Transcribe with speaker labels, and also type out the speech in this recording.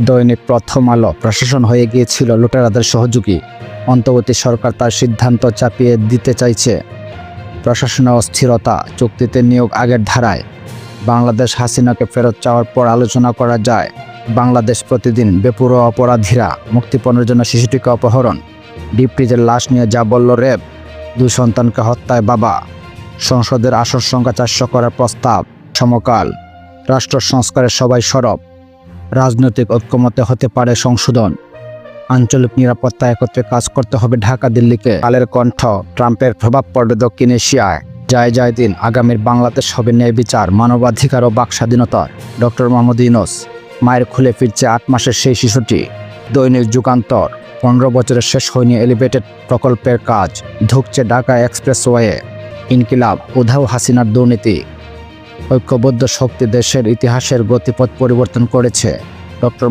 Speaker 1: দৈনিক প্রথম আলো প্রশাসন হয়ে গিয়েছিল লুটেরাদের সহযোগী। অন্তর্বর্তী সরকার তার সিদ্ধান্ত চাপিয়ে দিতে চাইছে। প্রশাসনের অস্থিরতা, চুক্তিতে নিয়োগ আগের ধারায়। বাংলাদেশ হাসিনাকে ফেরত চাওয়ার পর আলোচনা করা যায়। বাংলাদেশ প্রতিদিন, বেপরোয়া অপরাধীরা, মুক্তিপণের জন্য শিশুটিকে অপহরণ, ডিপটিজের লাশ নিয়ে যা বলল র্যাব, 2 সন্তানকে হত্যায় বাবা, সংসদের আসন সংখ্যা 400 করার প্রস্তাব, সমকাল, রাষ্ট্র সংস্কারের সবাই সরব, রাজনৈতিক ঐক্যমতে হতে পারে সংশোধন, আঞ্চলিক নিরাপত্তা একত্রে কাজ করতে হবে ঢাকা দিল্লিকে। কালের কণ্ঠ, ট্রাম্পের প্রভাব পড়বে দক্ষিণ এশিয়ায়। যায় দিন, আগামীর বাংলাদেশ হবে ন্যায় বিচার, মানবাধিকার ও বাক স্বাধীনতার। ডক্টর মোহাম্মদ ইউনূস, মায়ের খুলে ফিরছে 8 মাসের সেই শিশুটি। দৈনিক যুগান্তর, 15 বছরের শেষ হয়নি এলিভেটেড প্রকল্পের কাজ, ঢুকছে ঢাকা এক্সপ্রেসওয়ে। ইনকিলাব, উধাও হাসিনার দুর্নীতি। ঐক্যবদ্ধ শক্তি দেশের ইতিহাসের গতিপথ পরিবর্তন করেছে। ডক্টর